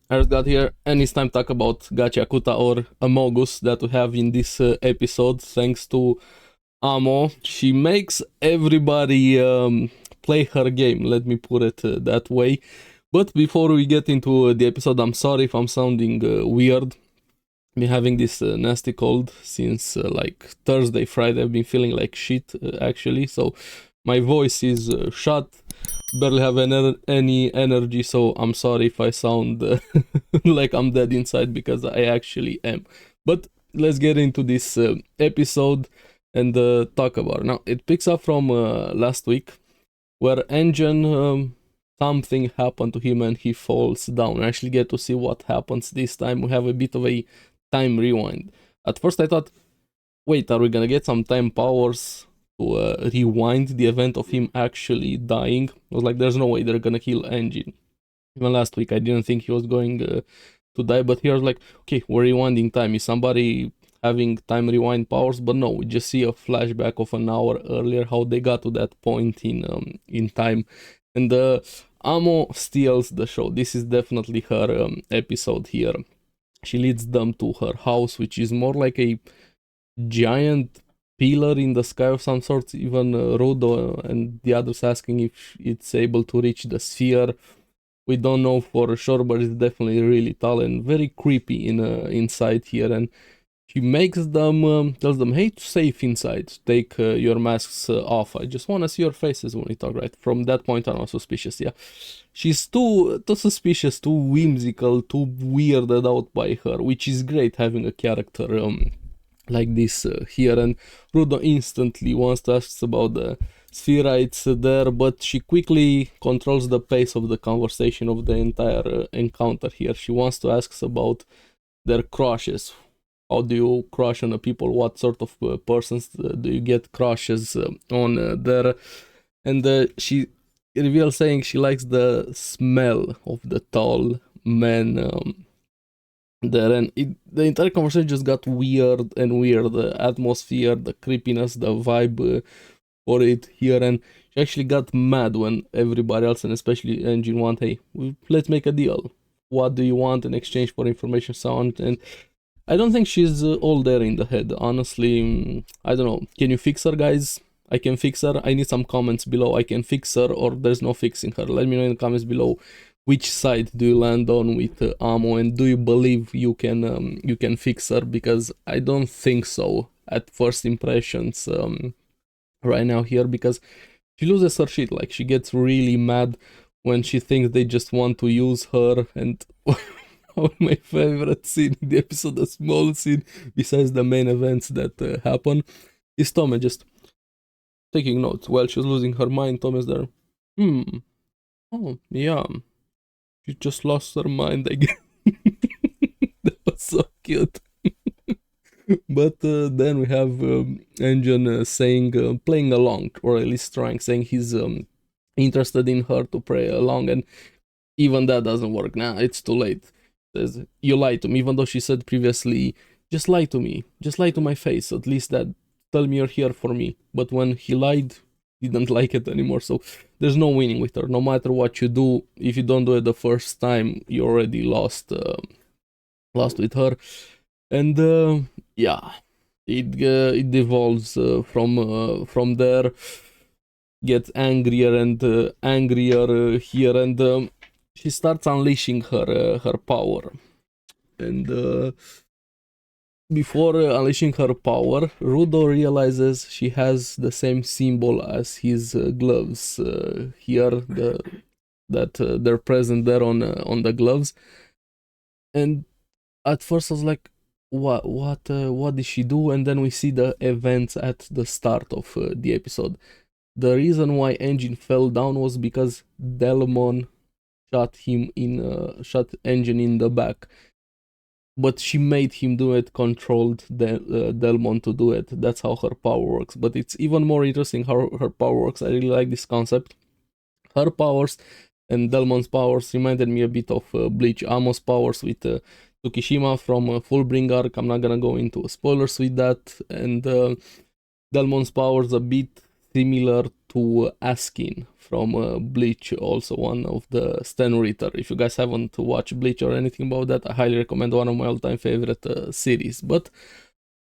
Earth got here, and it's time to talk about Gachiakuta or Amogus that we have in this episode. Thanks to Amo, she makes everybody play her game. Let me put it that way. But before we get into the episode, I'm sorry if I'm sounding weird. Been having this nasty cold since like Thursday, Friday. I've been feeling like shit actually. So my voice is shut. Barely have any energy, so I'm sorry if I sound like I'm dead inside because I actually am. But let's get into this episode and talk about it. Now, it picks up from last week where Engine, something happened to him and he falls down. I actually get to see what happens this time. We have a bit of a time rewind. At first I thought, wait, are we gonna get some time powers to rewind the event of him actually dying? I was like, there's no way they're gonna kill Engine. Even last week I didn't think he was going to die, but here I was like, okay, we're rewinding time. Is somebody having time rewind powers? But no, we just see a flashback of an hour earlier, how they got to that point in time. And Amo steals the show. This is definitely her episode here. She leads them to her house, which is more like a giant pillar in the sky of some sort. Even Rudo and the others asking if it's able to reach the sphere. We don't know for sure, but it's definitely really tall and very creepy inside here. And she makes them, tells them, hey, it's safe inside. Take your masks off. I just want to see your faces when we talk, right? From that point on, I was suspicious, yeah. She's too suspicious, too whimsical, too weirded out by her, which is great having a character like this here. And Rudo instantly wants to ask about the Spherites there, but she quickly controls the pace of the conversation of the entire encounter here. She wants to ask about their crushes. How do you crush on a people? What sort of persons do you get crushes on there? And she reveals saying she likes the smell of the tall men there, and the entire conversation just got weird and weird. The atmosphere, the creepiness, the vibe for it here, and she actually got mad when everybody else, and especially Engine, want, hey, let's make a deal. What do you want in exchange for information, so on? And I don't think she's all there in the head, honestly. I don't know. Can you fix her, guys? I can fix her. I need some comments below. I can fix her, or there's no fixing her. Let me know in the comments below which side do you land on with Amo, and do you believe you can fix her? Because I don't think so at first impressions right now here, because she loses her shit. Like, she gets really mad when she thinks they just want to use her. And my favorite scene in the episode, a small scene besides the main events that happen, is Tome just taking notes while she's losing her mind. Tome's there. Oh, yeah. She just lost her mind, I guess. That was so cute. But then we have Engine saying, playing along, or at least trying, saying he's interested in her to play along, and even that doesn't work. Nah, it's too late. Says, you lied to me, even though she said previously, just lie to me, just lie to my face, at least that, tell me you're here for me. But when he lied, didn't like it anymore, so there's no winning with her. No matter what you do, if you don't do it the first time, you already lost with her. And yeah, it devolves from there, gets angrier and angrier here, and she starts unleashing her power. And before unleashing her power, Rudo realizes she has the same symbol as his gloves here, that they're present there on the gloves. And at first I was like, what did she do? And then we see the events at the start of the episode. The reason why Engine fell down was because Delmon shot Engine in the back, but she made him do it, controlled Delmon to do it. That's how her power works. But it's even more interesting how her power works. I really like this concept. Her powers and Delmon's powers reminded me a bit of Bleach. Amo's powers with Tsukishima from Fullbring arc. I'm not gonna go into spoilers with that. And Delmon's powers a bit similar to Askin from Bleach, also one of the Stan Ritter. If you guys haven't watched Bleach or anything about that, I highly recommend, one of my all-time favorite series. But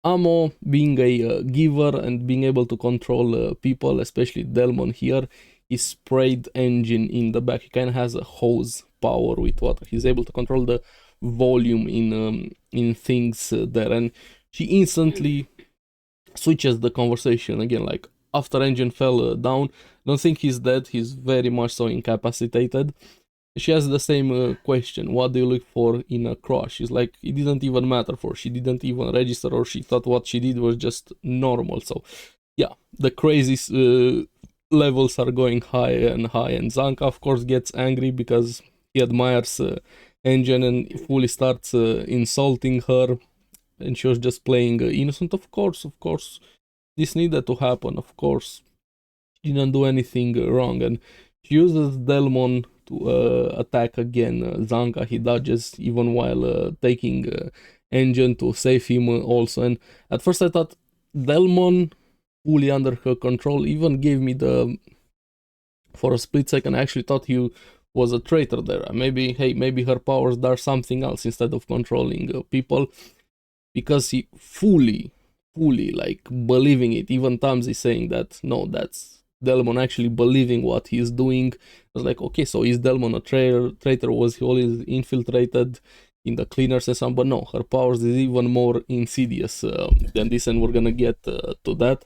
Amo, being a giver and being able to control people, especially Delmon here, he sprayed engine in the back. He kind of has a hose power with water. He's able to control the volume in things there, and she instantly switches the conversation again. Like after engine fell down, don't think he's dead. He's very much so incapacitated. She has the same question. What do you look for in a crush? She's like, it didn't even matter for. She didn't even register, or she thought what she did was just normal. So yeah, the crazy levels are going high and high, and Zanka of course gets angry because he admires Engine and fully starts insulting her, and she was just playing innocent. Of course, this needed to happen. Of course, she didn't do anything wrong, and she uses Delmon to attack again Zanka. He dodges even while taking Engine to save him also. And at first I thought Delmon fully under her control even gave me the, for a split second I actually thought he was a traitor there. Maybe, hey, maybe her powers are something else instead of controlling people, because he fully like believing it. Even Tamsi saying that no, that's Delmon actually believing what he's doing. I was like, okay, so is Delmon a traitor? Was he always infiltrated in the cleaners and so on? But no, her powers is even more insidious than this, and we're gonna get to that.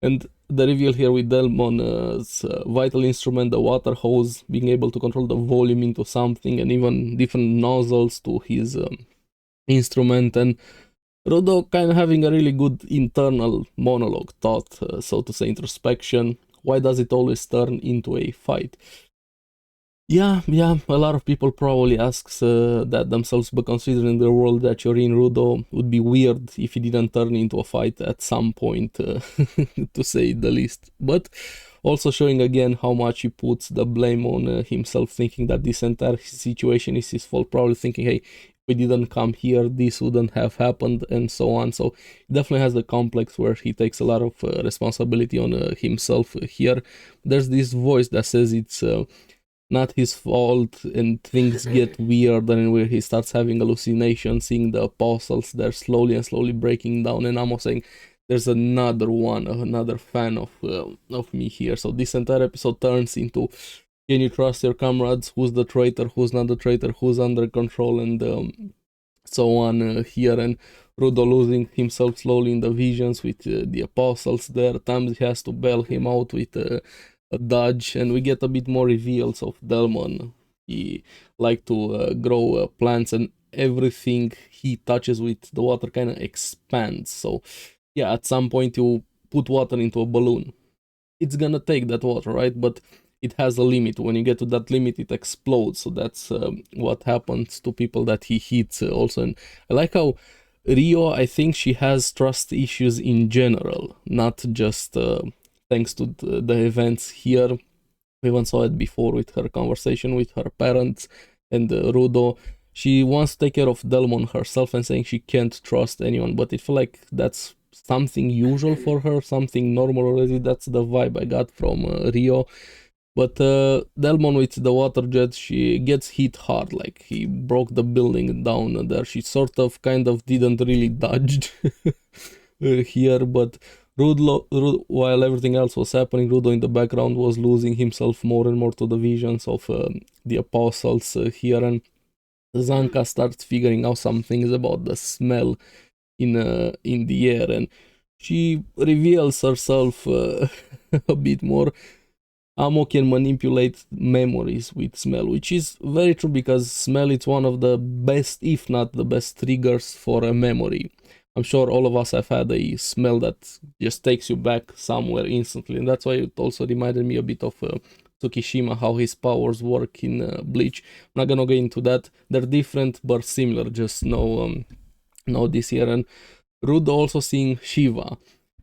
And the reveal here with Delmon's vital instrument, the water hose, being able to control the volume into something, and even different nozzles to his instrument, and Rudo kind of having a really good internal monologue, thought, so to say, introspection. Why does it always turn into a fight? Yeah, a lot of people probably asks that themselves, but considering the world that you're in, Rudo, would be weird if it didn't turn into a fight at some point, to say the least. But also showing again how much he puts the blame on himself, thinking that this entire situation is his fault, probably thinking, hey, if we didn't come here, this wouldn't have happened, and so on. So he definitely has the complex where he takes a lot of responsibility on himself here. There's this voice that says it's not his fault, and things get weird, and where he starts having hallucinations, seeing the apostles there slowly breaking down, and Amo saying, there's another fan of me here. So this entire episode turns into, can you trust your comrades? Who's the traitor? Who's not the traitor? Who's under control? And so on here. And Rudo losing himself slowly in the visions with the apostles there. Times he has to bail him out with a dodge, and we get a bit more reveals of Delmon. He like to grow plants, and everything he touches with the water kind of expands. So yeah, at some point you put water into a balloon, it's gonna take that water, right? But it has a limit. When you get to that limit, it explodes. So that's what happens to people that he hits also. And I like how Rio, I think she has trust issues in general, not just thanks to the events here. We even saw it before with her conversation with her parents and Rudo. She wants to take care of Delmon herself and saying she can't trust anyone, but it feels like that's something usual for her, something normal already. That's the vibe I got from Rio. But Delmon with the water jet, she gets hit hard, like he broke the building down there. She sort of kind of didn't really dodge here, but Rudo, while everything else was happening, Rudo in the background was losing himself more and more to the visions of the apostles here, and Zanka starts figuring out some things about the smell in the air, and she reveals herself a bit more. Amo can manipulate memories with smell, which is very true, because smell is one of the best, if not the best, triggers for a memory. I'm sure all of us have had a smell that just takes you back somewhere instantly, and that's why it also reminded me a bit of Tsukishima, how his powers work in Bleach. I'm not gonna go into that. They're different but similar, just know this here. And Rudo also seeing Shiva.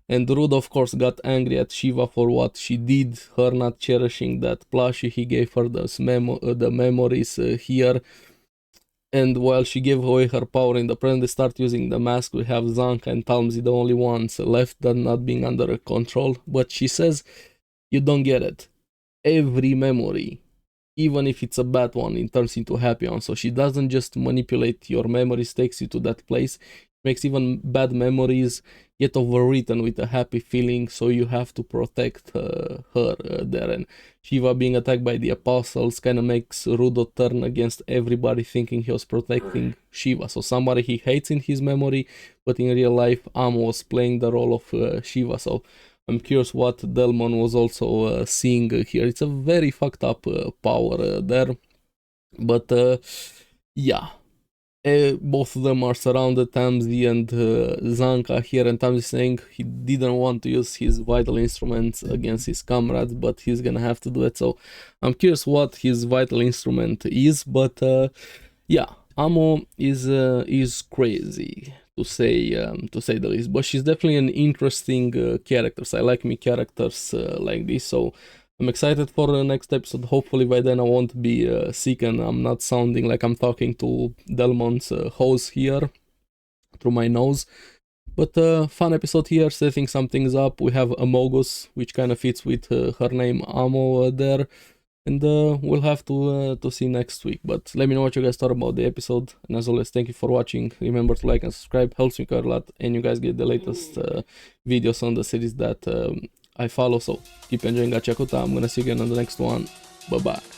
And Rudo, of course, got angry at Shiva for what she did, her not cherishing that plushie he gave her, the memories here. And while she gave away her power in the present, they start using the mask. We have Zanka and Talmsy, the only ones left that not being under control. But she says you don't get it. Every memory, even if it's a bad one, it turns into a happy one. So she doesn't just manipulate your memories, takes you to that place, makes even bad memories get overwritten with a happy feeling. So you have to protect her there. And Shiva being attacked by the apostles kind of makes Rudo turn against everybody, thinking he was protecting Shiva. So somebody he hates in his memory, but in real life, Amo was playing the role of Shiva. So I'm curious what Delmon was also seeing here. It's a very fucked up power there, but yeah. Both of them are surrounded, Tamsi and Zanka here, and Tamsi saying he didn't want to use his vital instruments against his comrades, but he's gonna have to do it. So I'm curious what his vital instrument is, but yeah, Amo is crazy to say the least, but she's definitely an interesting character. So I like me characters like this, so I'm excited for the next episode. Hopefully by then I won't be sick and I'm not sounding like I'm talking to Delmon's hose here through my nose. But fun episode here, setting some things up. We have Amogus, which kind of fits with her name Amo there. And we'll have to see next week. But let me know what you guys thought about the episode. And as always, thank you for watching. Remember to like and subscribe. Helps me quite a lot. And you guys get the latest videos on the series that I follow. So keep enjoying Gachiakuta. I'm gonna see you again on the next one. Bye bye.